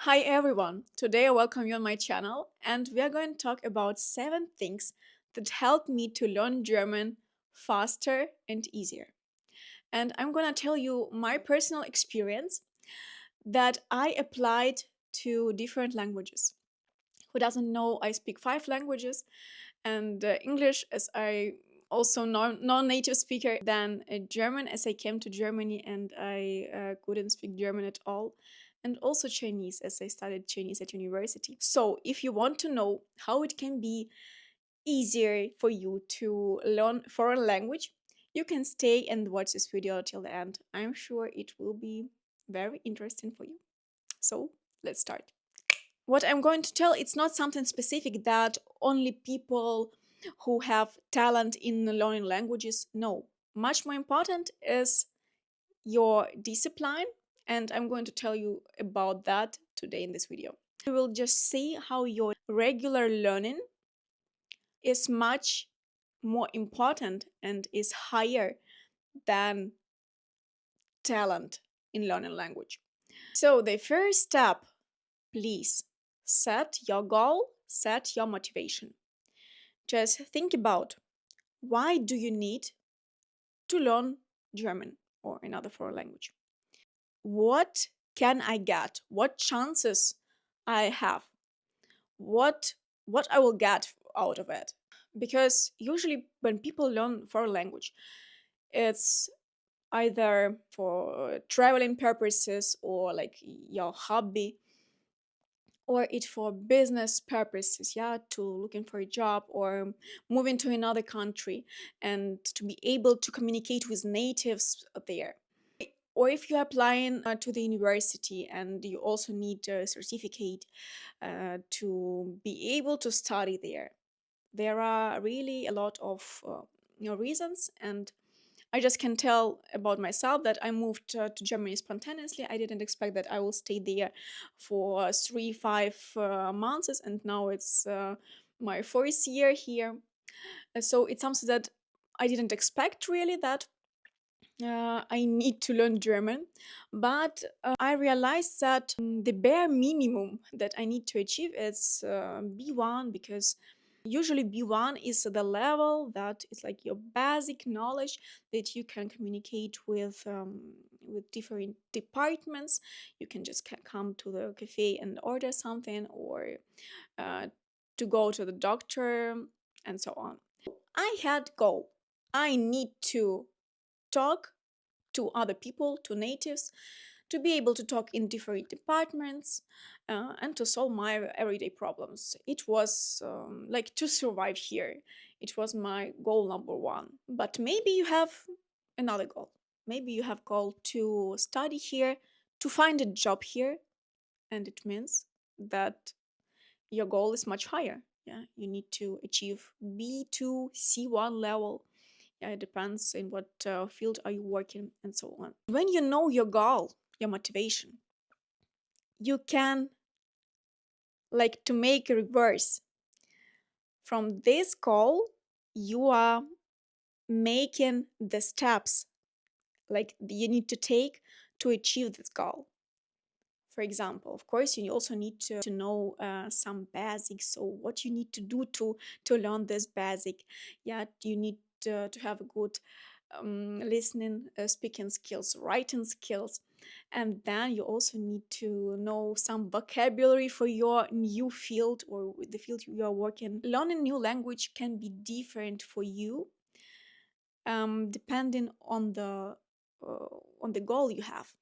Hi everyone! Today I welcome you on my channel and we are going to talk about 7 things that helped me to learn German faster and easier. And I'm going to tell you my personal experience that I applied to different languages. Who doesn't know, I speak 5 languages and English as I also non-native speaker, then German as I came to Germany and I couldn't speak German at all, and also Chinese as I studied Chinese at university. So if you want to know how it can be easier for you to learn foreign language, you can stay and watch this video till the end. I'm sure it will be very interesting for you. So let's start. What I'm going to tell, it's not something specific that only people who have talent in learning languages know. Much more important is your discipline, and I'm going to tell you about that today in this video. We will just see how your regular learning is much more important and is higher than talent in learning language. So the first step, please set your goal, set your motivation. Just think about, why do you need to learn German or another foreign language? What can I get? What chances I have? What I will get out of it? Because usually when people learn foreign language, it's either for traveling purposes or like your hobby, or it for business purposes, yeah, to looking for a job or moving to another country and to be able to communicate with natives there. Or if you're applying to the university and you also need a certificate to be able to study there are really a lot of reasons. And I just can tell about myself that I moved to Germany spontaneously. I didn't expect that I will stay there for 3-5 months, and now it's my fourth year here. So it's something that I didn't expect really, that I need to learn German, but I realized that the bare minimum that I need to achieve is B1, because usually B1 is the level that is like your basic knowledge that you can communicate with different departments. You can just come to the cafe and order something, or uh, to go to the doctor, and so on. I had goal. I need to talk to other people, to natives, to be able to talk in different departments and to solve my everyday problems. It was like to survive here. It was my goal number one. But maybe you have another goal. Maybe you have goal to study here, to find a job here, and it means that your goal is much higher. Yeah, you need to achieve B2, C1 level. Yeah, it depends in what field are you working and so on. When you know your goal, your motivation, you can like to make a reverse. From this goal, you are making the steps like you need to take to achieve this goal. For example, of course, you also need to know some basics. So what you need to do to learn this basic. Yeah, you need to have a good listening, speaking skills, writing skills. And then you also need to know some vocabulary for your new field or the field you are working. Learning new language can be different for you depending on the goal you have.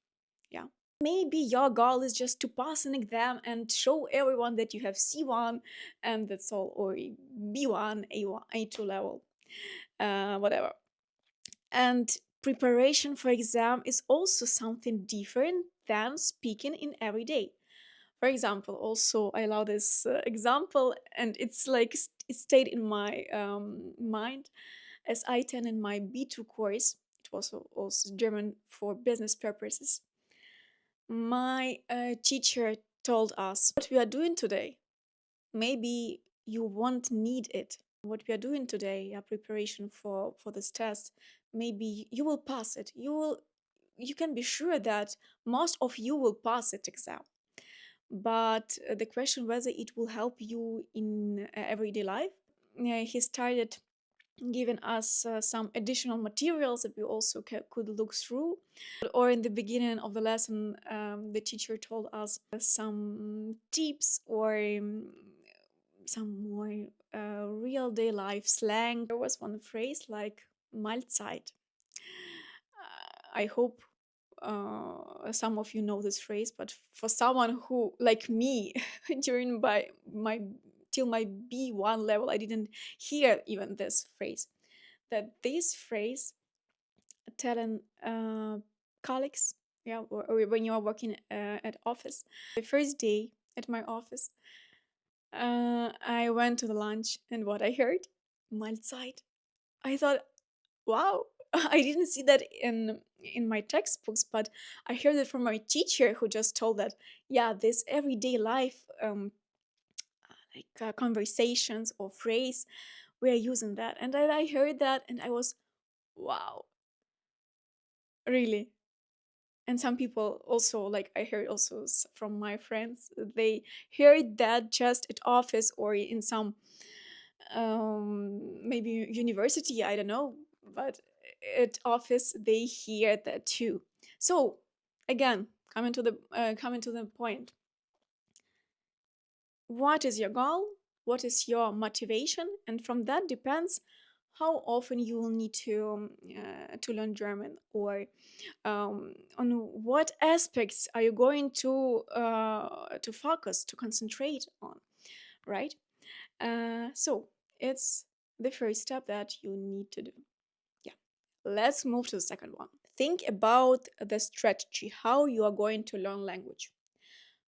Yeah. Maybe your goal is just to pass an exam and show everyone that you have C1 and that's all, or B1, A1, A2 level, whatever. And preparation for exam is also something different than speaking in every day. For example, also I love this example, and it's like it stayed in my mind as I attend in my B2 course. It was also German for business purposes. My teacher told us what we are doing today. Maybe you won't need it. What we are doing today, preparation for this test, maybe you will pass it. You can be sure that most of you will pass it exam. but the question whether it will help you in everyday life. He started giving us some additional materials that we also could look through. Or in the beginning of the lesson, the teacher told us some tips or some more real day life slang. There was one phrase like Mahlzeit. I hope some of you know this phrase, but for someone who, like me, during my till my B1 level, I didn't hear even this phrase. That this phrase telling colleagues, yeah, or when you are working at office. The first day at my office, I went to the lunch, and what I heard, Mahlzeit. I thought, wow, I didn't see that in my textbooks, but I heard it from my teacher who just told that, yeah, this everyday life like conversations or phrase, we are using that. And then I heard that and I was, wow, really. And some people also, like I heard also from my friends, they heard that just at office or in some maybe university, I don't know, but at office they hear that too. So again, coming to the point, what is your goal, what is your motivation, and from that depends how often you will need to learn German, or on what aspects are you going to focus, to concentrate on, right? So it's the first step that you need to do. Yeah. Let's move to the second one. Think about the strategy, how you are going to learn language.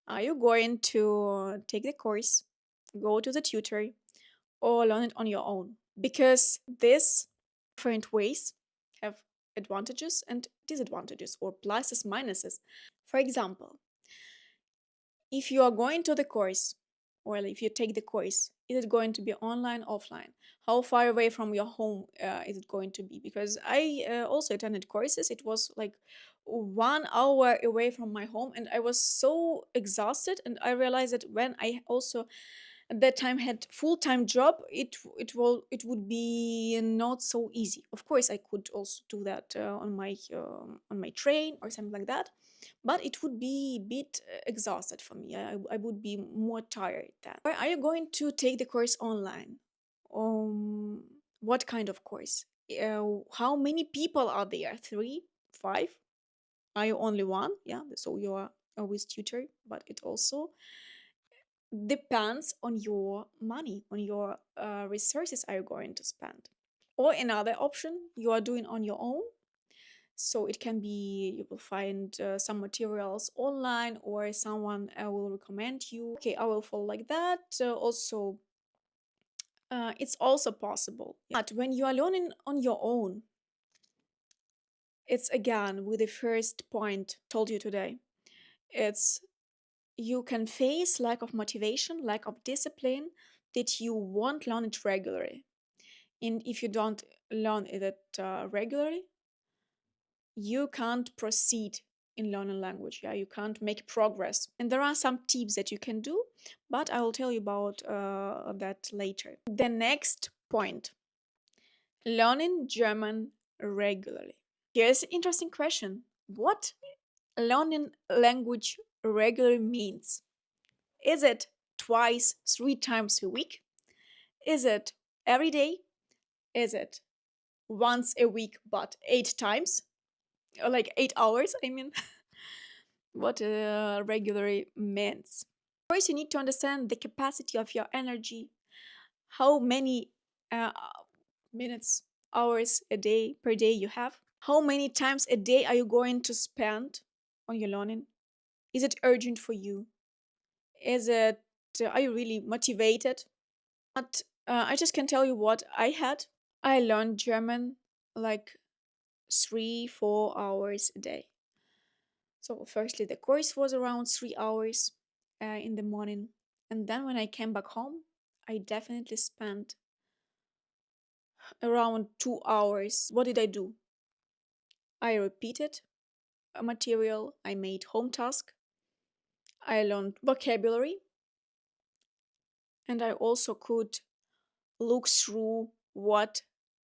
Are you going to take the course, go to the tutor, or learn it on your own? Because these different ways have advantages and disadvantages, or pluses, minuses. For example, if you are going to the course, or if you take the course, is it going to be online, offline? How far away from your home is it going to be? Because I also attended courses. It was like 1 hour away from my home, and I was so exhausted. And I realized that when I also at that time had full-time job, it would be not so easy. Of course I could also do that on my train or something like that, but it would be a bit exhausted for me. I would be more tired then. Or are you going to take the course online? um what kind of course? How many people are there? Three, five? Are you only one? Yeah, so you are always tutor, but it also depends on your money, on your resources are you going to spend. Or another option, you are doing on your own. So it can be you will find some materials online, or someone will recommend you. Okay, I will follow like that. Also, it's also possible. But when you are learning on your own, it's again with the first point told you today. It's you can face lack of motivation, lack of discipline, that you won't learn it regularly. And if you don't learn it regularly, you can't proceed in learning language. Yeah, you can't make progress. And there are some tips that you can do, but I will tell you about that later. The next point, learning German regularly. Here's an interesting question. What learning language regularly means? Is it twice, 3 times a week? Is it every day? Is it once a week but 8 times? Or like 8 hours, I mean? What regularly means. First, you need to understand the capacity of your energy, how many uh, minutes, hours a day per day you have. How many times a day are you going to spend on your learning? Is it urgent for you? Is it, are you really motivated? But I just can tell you what I had. I learned German like 3, 4 hours a day. So, firstly, the course was around 3 hours in the morning. And then when I came back home, I definitely spent around 2 hours. What did I do? I repeated a material, I made home task, I learned vocabulary, and I also could look through what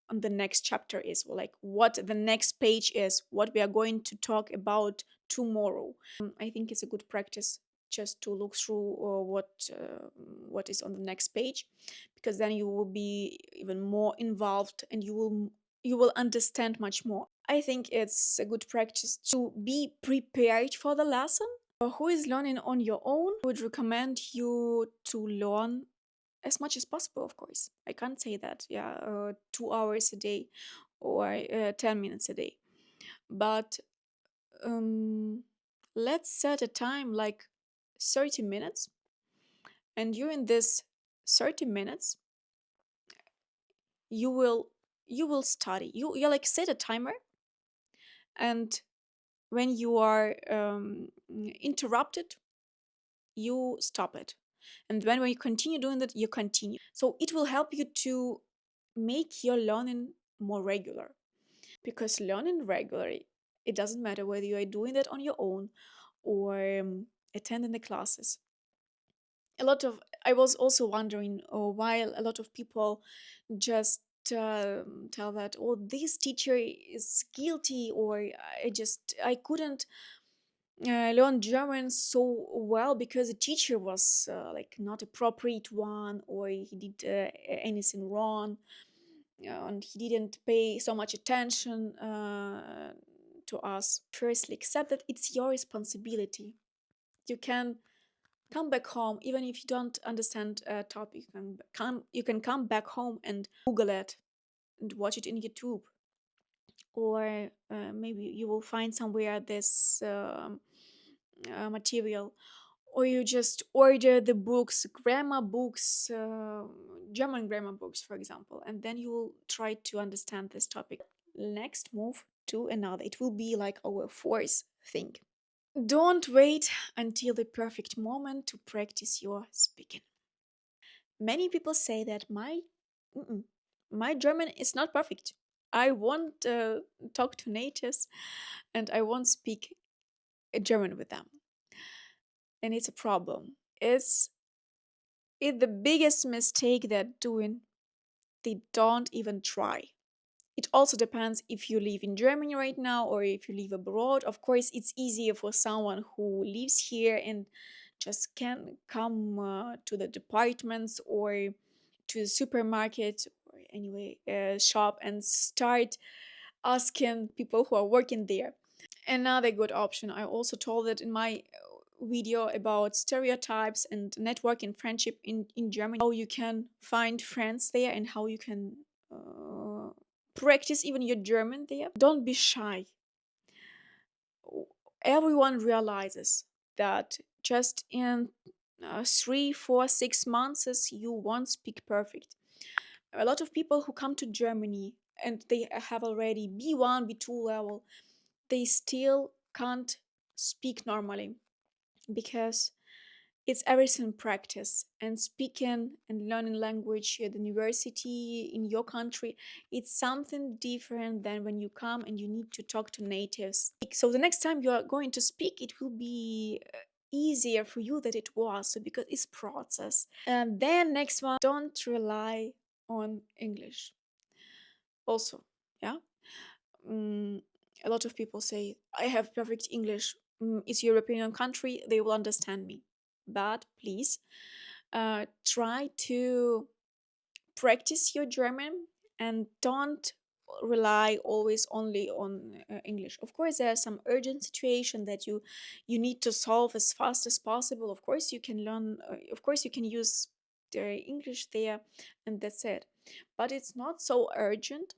on the next chapter is, or like what the next page is, what we are going to talk about tomorrow. I think it's a good practice just to look through what is on the next page, because then you will be even more involved and you will understand much more. I think it's a good practice to be prepared for the lesson. Who is learning on your own, I would recommend you to learn as much as possible. Of course, I can't say that, yeah, 2 hours a day or 10 minutes a day, but um, let's set a time like 30 minutes, and during this 30 minutes you will study. You like set a timer, and when you are interrupted, you stop it, and when you continue doing that, you continue. So it will help you to make your learning more regular, because learning regularly, it doesn't matter whether you are doing that on your own or attending the classes. A lot of I was also wondering, while a lot of people just tell that, oh, this teacher is guilty, or I couldn't learn German so well because the teacher was like not appropriate one, or he did anything wrong, and he didn't pay so much attention to us. Firstly, accept that it's your responsibility. You can come back home even if you don't understand a topic. You can come back home and Google it and watch it in YouTube, or maybe you will find somewhere this material, or you just order the books, grammar books, German grammar books, for example, and then you will try to understand this topic. Next, move to another. It will be like our fourth thing. Don't wait until the perfect moment to practice your speaking. Many people say that mm-mm, my German is not perfect. I won't talk to natives, and I won't speak German with them, and it's a problem. It's the biggest mistake they're doing. They don't even try. It also depends if you live in Germany right now or if you live abroad. Of course, it's easier for someone who lives here and just can come to the departments or to the supermarket or anyway shop and start asking people who are working there. Another good option, I also told it in my video about stereotypes and networking friendship in Germany, how you can find friends there and how you can uh, practice even your German there. Don't be shy. Everyone realizes that just in 3, 4, 6 months you won't speak perfect. A lot of people who come to Germany and they have already B1, B2 level, they still can't speak normally, because it's everything practice, and speaking and learning language at the university in your country, it's something different than when you come and you need to talk to natives. So the next time you are going to speak, it will be easier for you than it was, so because it's process. And then next one, don't rely on English also. Yeah. mm, a lot of people say I have perfect English. It's European country, they will understand me. But please try to practice your German and don't rely always only on English. Of course, there are some urgent situation that you need to solve as fast as possible. Of course, you can learn. Of course, you can use the English there, and that's it. But it's not so urgent.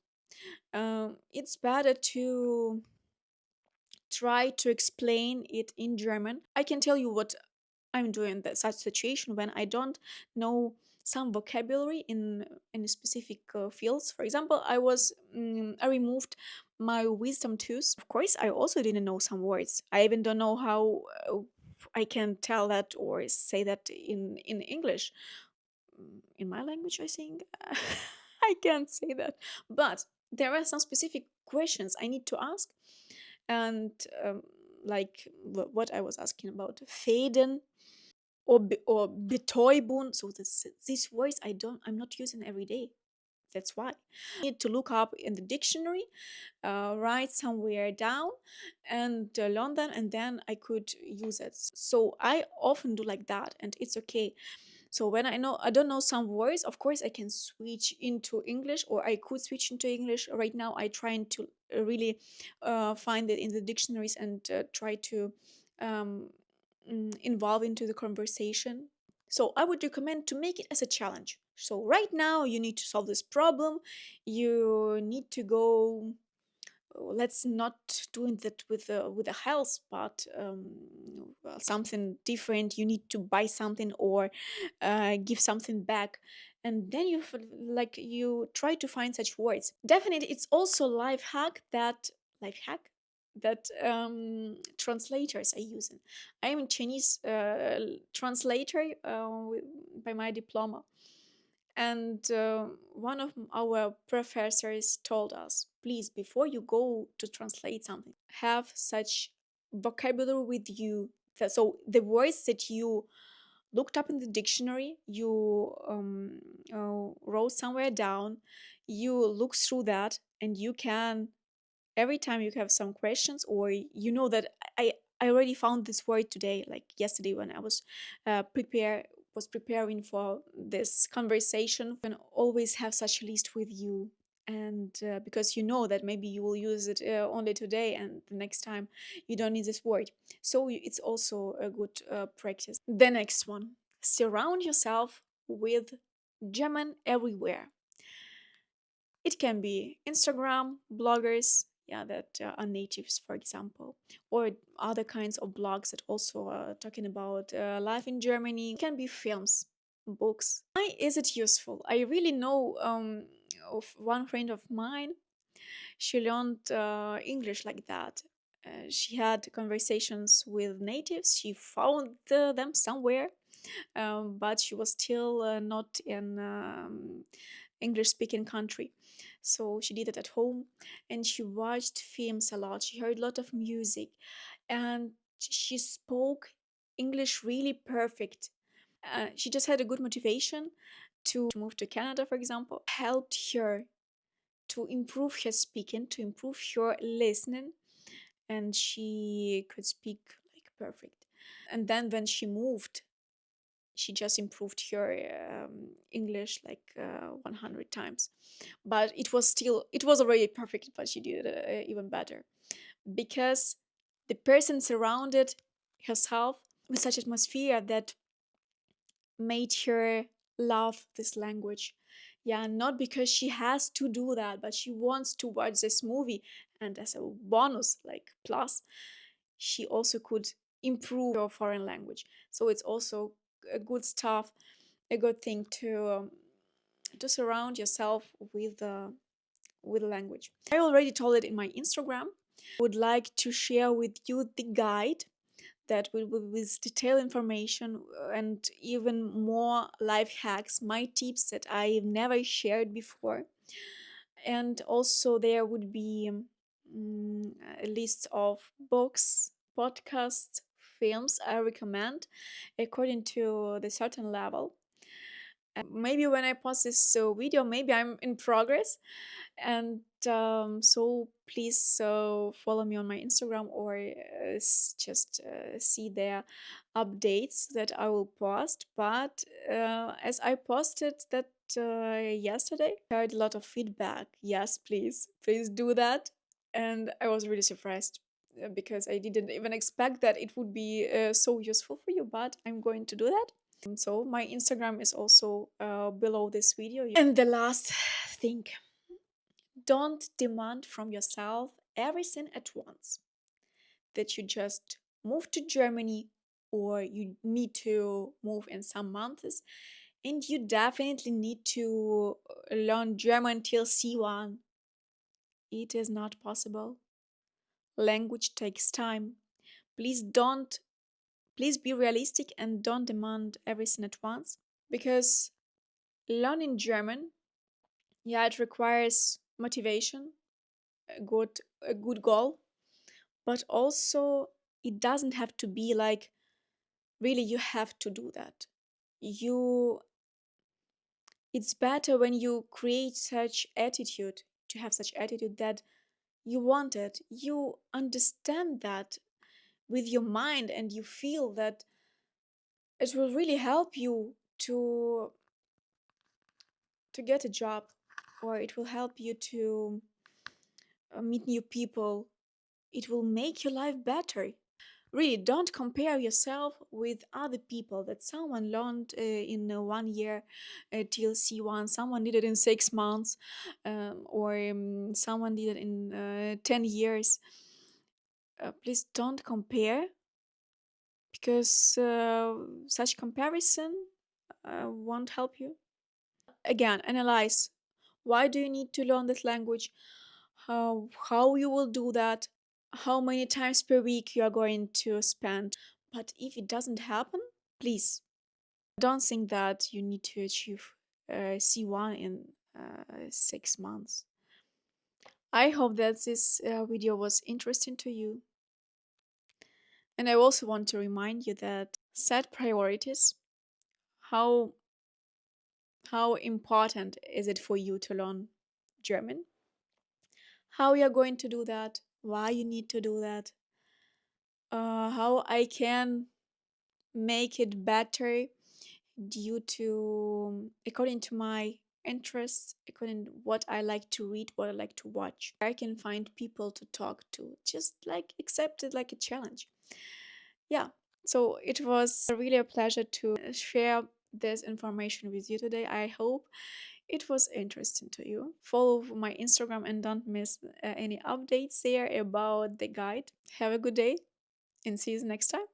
It's better to try to explain it in German. I can tell you what I'm doing in that such situation when I don't know some vocabulary in any specific fields. For example, I removed my wisdom tooth. Of course, I also didn't know some words. I even don't know how I can tell that or say that in English. In my language, I think I can't say that. But there are some specific questions I need to ask, and like what I was asking about faden. or Betäubung. So these words I'm not using every day. That's why I need to look up in the dictionary, write somewhere down, and learn them, and then I could use it. So I often do like that, and it's okay. So when I don't know some words, of course I can switch into English, or I could switch into English. Right now I trying to really find it in the dictionaries and try to um, involve into the conversation. So I would recommend to make it as a challenge. So right now you need to solve this problem. You need to go, let's not doing that with a health, but well, something different. You need to buy something or give something back, and then like you try to find such words. Definitely it's also life hack that translators are using. I am a Chinese translator by my diploma, and one of our professors told us, please, before you go to translate something, have such vocabulary with you. So the words that you looked up in the dictionary, you wrote somewhere down, you look through that, and you can, every time you have some questions, or you know that I already found this word today, like yesterday when I was preparing for this conversation, and always have such a list with you. And because you know that maybe you will use it only today, and the next time you don't need this word. So it's also a good practice. The next one, surround yourself with German everywhere. It can be Instagram, bloggers, yeah, that are natives, for example, or other kinds of blogs that also are talking about life in Germany. It can be films, books. Why is it useful? I really know of one friend of mine. She learned English like that. She had conversations with natives. She found them somewhere, but she was still not in English speaking country. So she did it at home, and she watched films a lot. She heard a lot of music, and she spoke English really perfect. She just had a good motivation to move to Canada, for example. Helped her to improve her speaking, to improve her listening, and she could speak like perfect. And then when she moved, she just improved her English like 100 times. But it was already perfect, but she did it even better because the person surrounded herself with such atmosphere that made her love this language. Yeah, not because she has to do that, but she wants to watch this movie. And as a bonus, like plus, she also could improve her foreign language. So it's also a good stuff, a good thing to surround yourself with language. I already told it in my Instagram. I would like to share with you the guide that will with detailed information and even more life hacks, my tips that I've never shared before. And also there would be a list of books, podcasts, films I recommend according to the certain level. Maybe when I post this video, maybe I'm in progress, and so please follow me on my Instagram, or just see their updates that I will post. But as I posted that yesterday, I heard a lot of feedback. Yes, please do that. And I was really surprised because I didn't even expect that it would be so useful for you, but I'm going to do that. So my Instagram is also below this video. And the last thing, don't demand from yourself everything at once. That you just move to Germany, or you need to move in some months, and you definitely need to learn German till C1. It is not possible. Language takes time. Please don't, please be realistic and don't demand everything at once, because learning German, yeah, it requires motivation, a good goal, but also it doesn't have to be like Really, you have to do that. You It's better when you create such attitude, to have such attitude that you want it. You understand that with your mind and you feel that it will really help you to get a job, or it will help you to meet new people. It will make your life better. Really, don't compare yourself with other people that someone learned in 1 year till C1, someone did it in 6 months, or someone did it in 10 years. Please don't compare, because such comparison won't help you. Again, analyze, why do you need to learn this language, how you will do that, how many times per week you are going to spend. But if it doesn't happen, please don't think that you need to achieve C1 in 6 months. I hope that this video was interesting to you. And I also want to remind you that set priorities. How how important is it for you to learn German? How you're going to do that? Why you need to do that? How I can make it better due to according to my interests, according to what I like to read, what I like to watch. I can find people to talk to, just like accept it like a challenge. Yeah. So it was really a pleasure to share this information with you today. I hope it was interesting to you. Follow my Instagram and don't miss any updates there about the guide. Have a good day and see you next time.